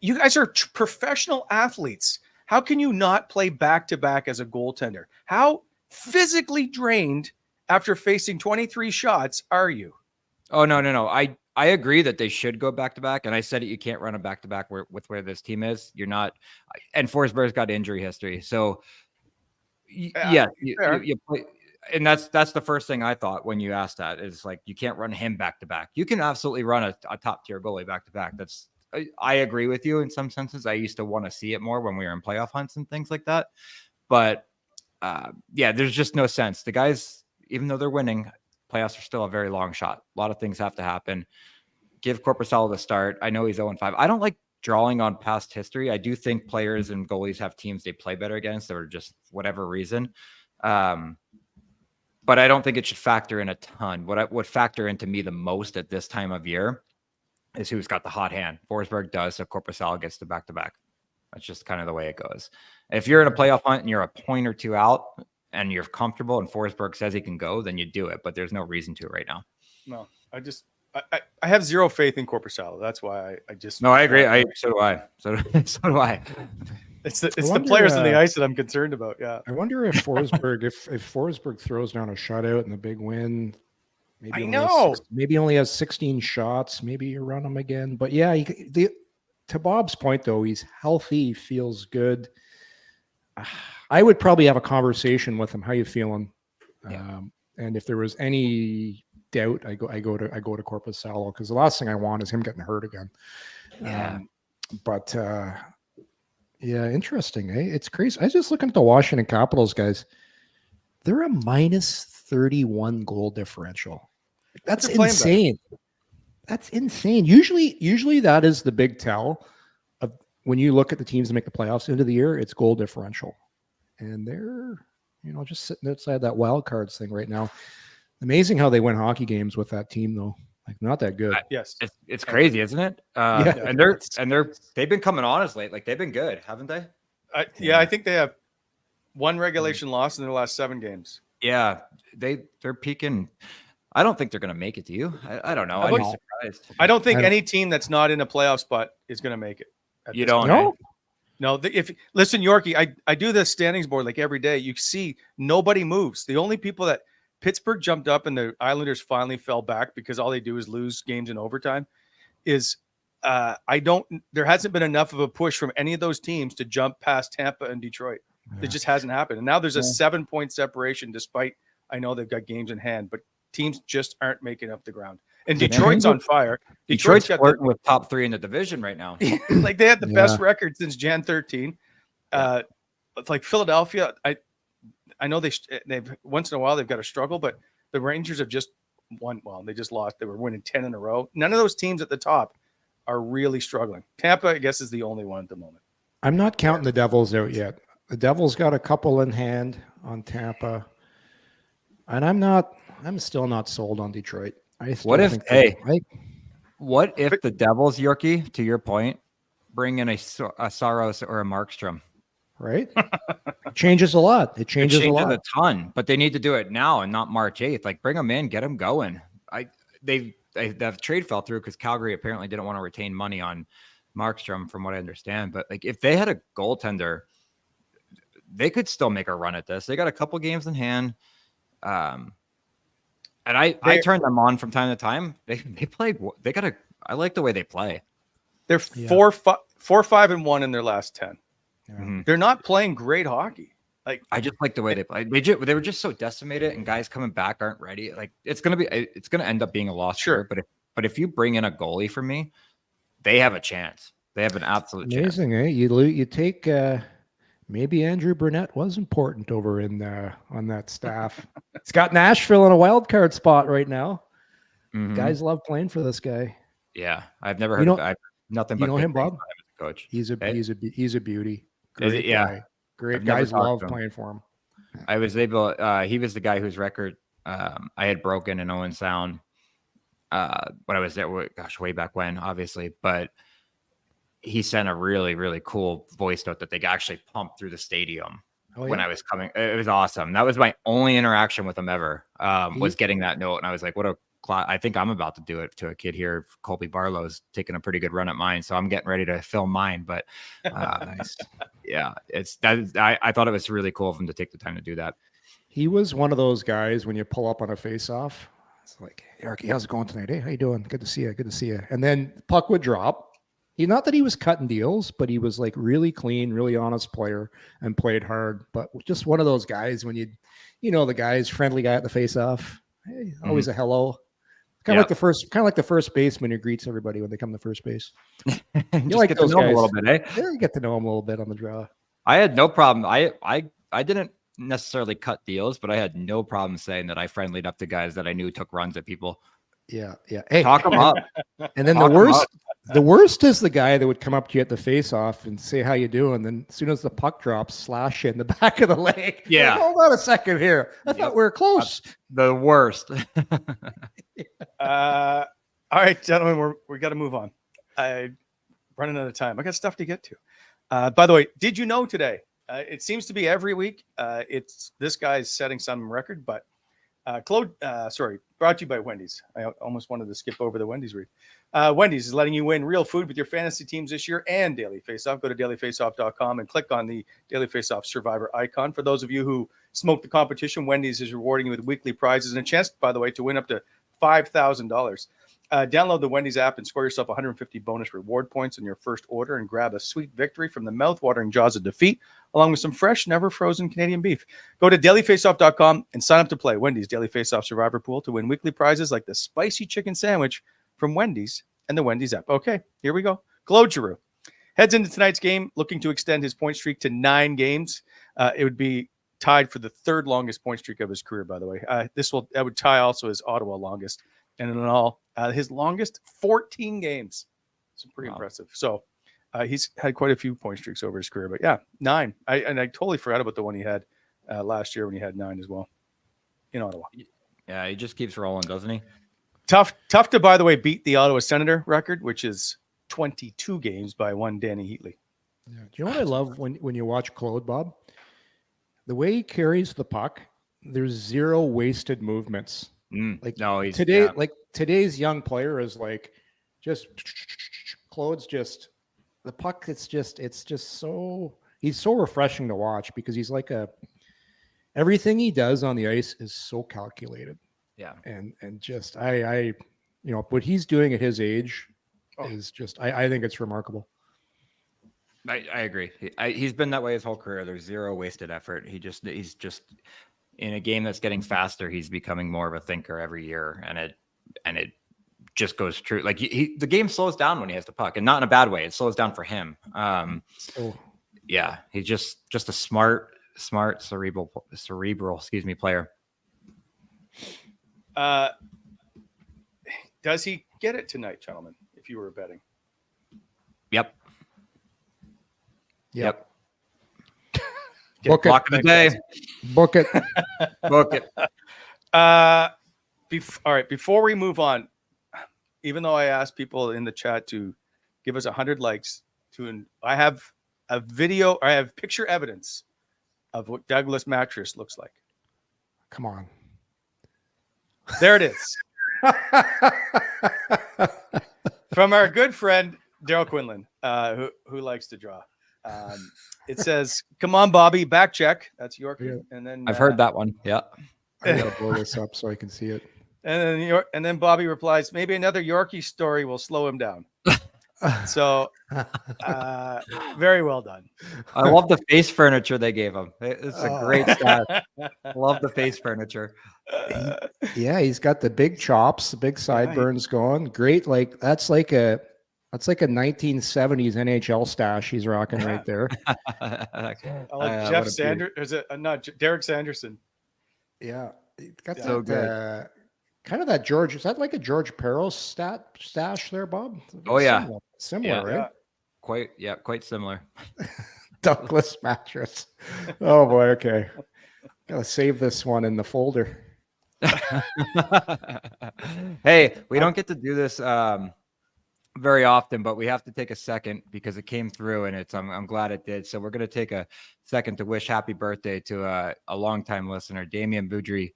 You guys are professional athletes. How can you not play back to back as a goaltender? How physically drained after facing 23 shots are you? Oh, no. I agree that they should go back to back. And I said it, you can't run a back to back with where this team is. You're not. And Forsberg's got injury history. So, you play. And that's the first thing I thought when you asked that, is like, you can't run him back to back. You can absolutely run a top tier goalie back to back. I agree with you in some senses. I used to want to see it more when we were in playoff hunts and things like that. But there's just no sense. The guys, even though they're winning, playoffs are still a very long shot. A lot of things have to happen. Give Korpisalo the start. I know he's 0-5. I don't like drawing on past history. I do think players and goalies have teams they play better against, or just whatever reason. But I don't think it should factor in a ton. What would factor into me the most at this time of year is who's got the hot hand. Forsberg does, so Korpisalo gets the back-to-back. That's just kind of the way it goes. If you're in a playoff hunt and you're a point or two out and you're comfortable and Forsberg says he can go, then you do it. But there's no reason to right now. No, I have zero faith in Korpisalo. That's why I just. No, I agree. So do I. So do I. It's the players on the ice that I'm concerned about. Yeah. I wonder if Forsberg, if Forsberg throws down a shutout and the big win, maybe only has 16 shots. Maybe you run him again. But yeah, to Bob's point though, he's healthy, feels good. I would probably have a conversation with him. How you feeling? Yeah. And if there was any doubt, I go to Korpisalo, because the last thing I want is him getting hurt again. Yeah. Yeah, interesting. It's crazy. I was just looking at the Washington Capitals, guys. They're a -31 goal differential. That's insane. That's insane. Usually that is the big tell of when you look at the teams that make the playoffs into the year, it's goal differential. And they're, just sitting outside that wild cards thing right now. Amazing how they win hockey games with that team, though. Like, not that good. Yes, it's crazy, isn't it? And they've been coming on as late. Like, they've been good, haven't they? I think they have one regulation loss in their last 7 games. Yeah, they're peaking. I don't think they're going to make it. Do you? I don't know. I'd be surprised. I don't think any team that's not in a playoff spot is going to make it. You don't know? No. Listen, Yorkie, I do this standings board like every day. You see nobody moves. The only people that Pittsburgh jumped up and the Islanders finally fell back because all they do is lose games in overtime is there hasn't been enough of a push from any of those teams to jump past Tampa and Detroit. Yeah. It just hasn't happened. And now there's a 7-point separation, despite I know they've got games in hand, but teams just aren't making up the ground. And Detroit's on fire. Detroit's flirting with top 3 in the division right now. Like, they had the best record since Jan 13. It's like Philadelphia. I know they've once in a while they've got to struggle, but the Rangers have just won. Well, they just lost. They were winning 10 in a row. None of those teams at the top are really struggling. Tampa, I guess, is the only one at the moment. I'm not counting the Devils out yet. The Devils got a couple in hand on Tampa, and I'm still not sold on Detroit. What if the Devils, Yorkie, to your point, bring in a Saros or a Markstrom? Right? It changes a lot. It changes a lot. A ton, but they need to do it now and not March 8th. Like, bring them in, get them going. The trade fell through because Calgary apparently didn't want to retain money on Markstrom, from what I understand. But like, if they had a goaltender, they could still make a run at this. They got a couple games in hand. And I turn them on from time to time. They play. I like the way they play. They're 4-5-1 in their last 10. Mm-hmm. They're not playing great hockey. Like, I just like the way they play. They were just so decimated, and guys coming back aren't ready. Like, it's gonna end up being a loss. Sure, but if you bring in a goalie for me, they have a chance. They have an absolute chance. Amazing, eh? You take maybe Andrew Burnett was important over on that staff. It's got Nashville in a wild card spot right now. Mm-hmm. Guys love playing for this guy. Yeah, I've never heard of nothing but him, Bob. Coach. He's a beauty. Great guy. Great guys love playing for him. I was able. He was the guy whose record I had broken in Owen Sound when I was there. Gosh, way back when, obviously. But he sent a really, really cool voice note that they actually pumped through the stadium when I was coming. It was awesome. That was my only interaction with him ever. Was getting that note, and I was like, "What a." I think I'm about to do it to a kid here. Colby Barlow's taking a pretty good run at mine, so I'm getting ready to film mine. But nice. Yeah, I thought it was really cool of him to take the time to do that. He was one of those guys when you pull up on a face-off. It's like, Eric, how's it going tonight? Hey, how you doing? Good to see you. Good to see you. And then the puck would drop. Not that he was cutting deals, but he was like really clean, really honest player and played hard. But just one of those guys when the guy's friendly guy at the face-off. Hey, always a hello. Kind of like the first baseman who greets everybody when they come to first base. You like those guys a little bit, eh? Yeah, you get to know him a little bit on the draw. I had no problem. I didn't necessarily cut deals, but I had no problem saying that I friendlied up to guys that I knew took runs at people. Yeah. Hey, talk them up. And then the worst is the guy that would come up to you at the face-off and say, how you doing? Then as soon as the puck drops, slash you in the back of the leg. Yeah. Like, hold on a second here. I thought we were close. The worst. All right, gentlemen, we got to move on. I'm running out of time. I got stuff to get to. By the way, did you know today? It seems to be every week. It's this guy's setting some record, but Brought to you by Wendy's. I almost wanted to skip over the Wendy's read. Wendy's is letting you win real food with your fantasy teams this year and Daily Faceoff. Go to dailyfaceoff.com and click on the Daily Faceoff Survivor icon. For those of you who smoked the competition, Wendy's is rewarding you with weekly prizes and a chance, by the way, to win up to $5,000. Download the Wendy's app and score yourself 150 bonus reward points on your first order and grab a sweet victory from the mouth-watering jaws of defeat, along with some fresh, never-frozen Canadian beef. Go to dailyfaceoff.com and sign up to play Wendy's Daily Faceoff Survivor Pool to win weekly prizes like the spicy chicken sandwich from Wendy's and the Wendy's app. Okay, here we go. Claude Giroux heads into tonight's game looking to extend his point streak to 9 games. It would be tied for the 3rd longest point streak of his career, by the way. That would tie also his Ottawa longest. And in all, his longest 14 games. It's pretty impressive. So he's had quite a few point streaks over his career. But yeah, 9. I totally forgot about the one he had last year when he had 9 as well in Ottawa. Yeah, he just keeps rolling, doesn't he? Tough to, by the way, beat the Ottawa Senator record, which is 22 games by one Danny Heatley. Yeah. Do you know what I love when you watch Claude, Bob? The way he carries the puck, there's 0 wasted movements. Today's young player is like just Claude's just the puck. It's just so he's so refreshing to watch because he's like everything he does on the ice is so calculated. Yeah, and just I what he's doing at his age is just I think it's remarkable. I agree. He's been that way his whole career. There's 0 wasted effort. He's just in a game that's getting faster. He's becoming more of a thinker every year, and it just goes true. Like the game slows down when he has the puck, and not in a bad way. It slows down for him. Yeah, he's just a smart, cerebral, player. Does he get it tonight, gentlemen? If you were betting. Yep. Book it. Lock of the day. Book it. Book it. All right. Before we move on, even though I asked people in the chat to give us 100 likes, I have a video. I have picture evidence of what Douglas mattress looks like. Come on. There it is. From our good friend Daryl Quinlan, who likes to draw. It says, "Come on, Bobby, back check." That's Yorkie. Yeah. And then I've heard that one. Yeah. I gotta blow this up so I can see it. And then Bobby replies, "Maybe another Yorkie story will slow him down." So, very well done. I love the face furniture they gave him. It's a great stat. Love the face furniture. He's got the big chops, the big sideburns going. Great, that's like a 1970s NHL stash he's rocking right there. I like Jeff Sanders. Is it not Derek Sanderson? Yeah, got so good. Kind of that George. Is that like a George Peros stash there, Bob? Oh yeah, similar, right? Quite similar. Douglas mattress. Oh boy, okay. Gotta save this one in the folder. Hey, we don't get to do this very often, but we have to take a second because it came through, and I'm glad it did. So we're gonna take a second to wish happy birthday to a longtime listener, Damian Boudry,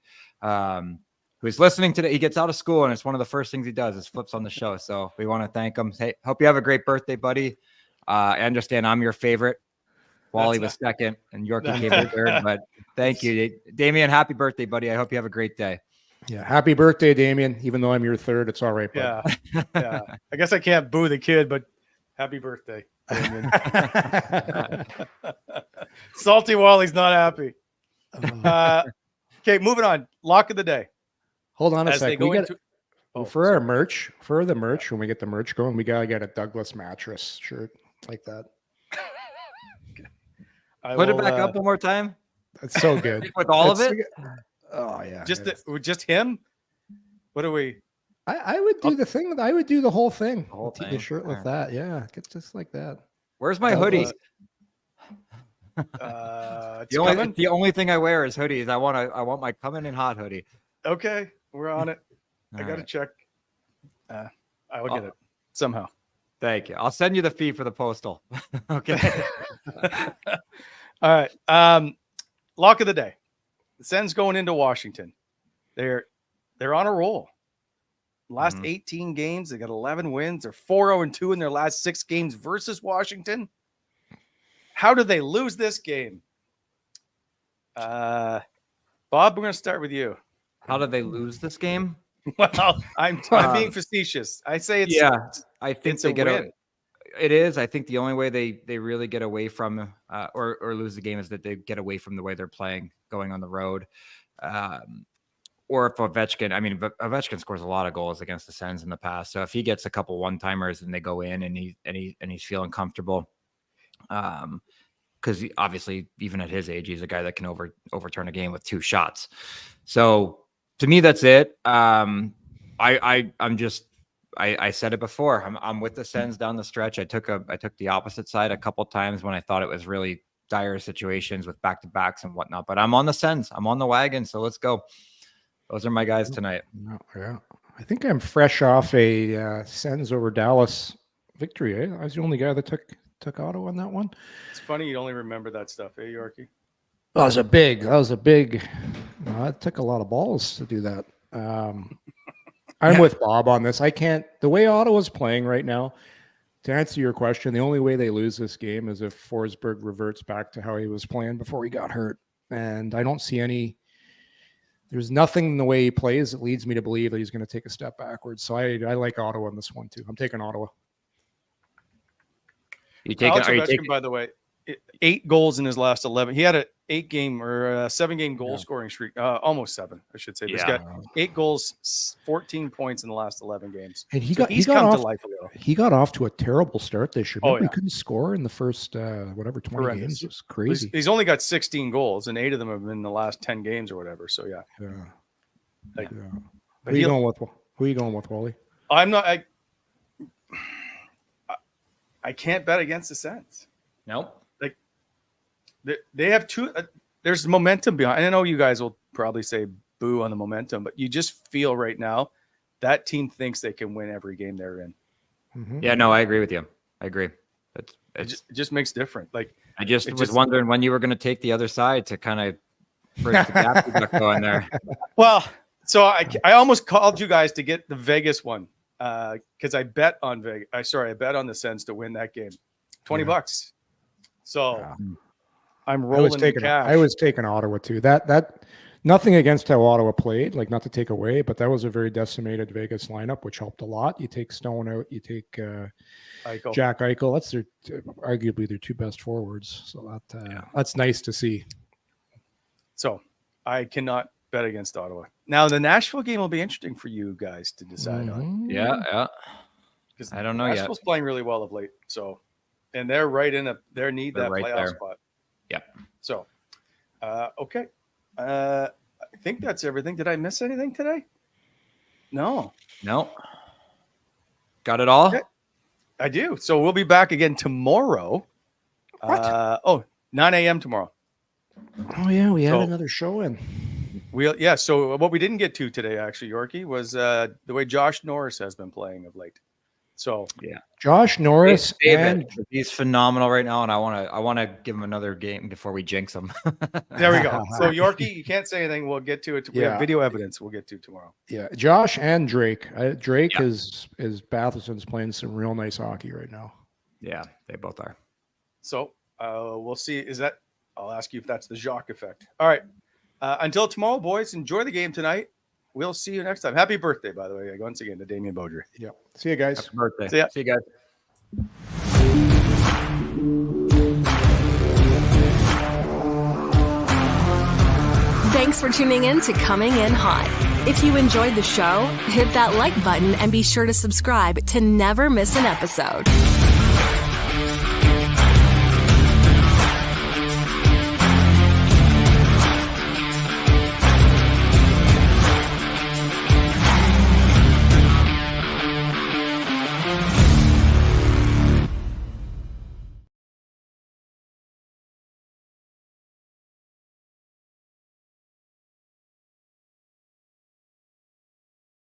who's listening today. He gets out of school, and it's one of the first things he does is flips on the show. So we want to thank him. Hey, hope you have a great birthday, buddy. I understand I'm your favorite. Wally was second, and Yorkie came in third. But thank you, Damian. Happy birthday, buddy. I hope you have a great day. Yeah, happy birthday, Damian. Even though I'm your third, it's all right, bud. Yeah. I guess I can't boo the kid, but happy birthday, Damian. Salty Wally's not happy. Okay, moving on. Lock of the day. Hold on a second. For our merch, when we get the merch going, we gotta get a Douglas mattress shirt like that. Put it back up one more time. That's so good. With all of it? Oh yeah. Just him? What are we? I would do the thing. I would do the whole thing. The shirt with that. Yeah. Get just like that. Where's my hoodie? The only thing I wear is hoodies. I want my coming in hot hoodie. Okay, we're on it. I gotta check. I will get it somehow. Thank you. I'll send you the fee for the postal. Okay. All right. Lock of the day. The Sens going into Washington. They're on a roll. Last 18 games, they got 11 wins. They're 4-0-2 in their last 6 games versus Washington. How did they lose this game? Bob, we're going to start with you. How did they lose this game? Well, I'm being facetious. I say it's I think it's they a get win. It is. I think the only way they really get away from or lose the game is that they get away from the way they're playing, going on the road. Or if Ovechkin scores a lot of goals against the Sens in the past. So if he gets a couple one-timers and they go in and he's feeling comfortable, because obviously even at his age, he's a guy that can overturn a game with 2 shots. So to me, that's it. I said it before. I'm with the Sens down the stretch. I took the opposite side a couple times when I thought it was really dire situations with back-to-backs and whatnot. But I'm on the Sens. I'm on the wagon. So let's go. Those are my guys tonight. Yeah, I think I'm fresh off a Sens over Dallas victory. I was the only guy that took Ottawa on that one. It's funny you only remember that stuff, Yorkie? That was a big. It took a lot of balls to do that. I'm with Bob on this. I can't. The way Ottawa's playing right now, to answer your question, the only way they lose this game is if Forsberg reverts back to how he was playing before he got hurt. And I don't see any. There's nothing in the way he plays that leads me to believe that he's going to take a step backwards. So I like Ottawa in this one too. I'm taking Ottawa. By the way, 8 goals in his last 11. He had a 8-game or 7-game goal scoring streak. Almost 7, I should say. He's got 8 goals, 14 points in the last 11 games. And he got off to a terrible start this year. He couldn't score in the first 20 games. It was crazy. He's only got 16 goals, and 8 of them have been in the last 10 games or whatever. So Who are you going with, Wally? I'm not. I can't bet against the Sens. Nope. They have 2. There's momentum behind. I know you guys will probably say boo on the momentum, but you just feel right now that team thinks they can win every game they're in. Mm-hmm. Yeah, no, I agree with you. I agree. It just makes different. Like I was wondering when you were going to take the other side to kind of bridge the gap you got going there. Well, so I almost called you guys to get the Vegas one because I bet on Vegas. I bet on the Sens to win that game, $20. So. Yeah. I'm rolling the cash. I was taking Ottawa too. That nothing against how Ottawa played, like not to take away, but that was a very decimated Vegas lineup, which helped a lot. You take Stone out, you take Jack Eichel. That's arguably their 2 best forwards. So that's nice to see. So I cannot bet against Ottawa. Now the Nashville game will be interesting for you guys to decide on. Yeah. Because I don't know yet. Nashville's playing really well of late. So, and they're right in their need that right playoff there. spot. Yep. So, okay. I think that's everything. Did I miss anything today? No. Got it all? Okay. I do. So we'll be back again tomorrow. What? 9 a.m. tomorrow. Oh, yeah. We had another show in. So what we didn't get to today, actually, Yorkie, was the way Josh Norris has been playing of late. So Josh Norris, he's phenomenal right now, and I want to give him another game before we jinx him. There we go. So Yorkie, you can't say anything. We'll get to it. We have video evidence. We'll get to tomorrow. Yeah, Josh and Drake. Drake is Batherson's playing some real nice hockey right now. Yeah, they both are. So we'll see. I'll ask you if that's the Jacques effect. All right. Until tomorrow, boys. Enjoy the game tonight. We'll see you next time. Happy birthday, by the way, once again to Damien Beaudry. Yeah. See you guys. Happy birthday. See you guys. Thanks for tuning in to Coming In Hot. If you enjoyed the show, hit that like button and be sure to subscribe to never miss an episode.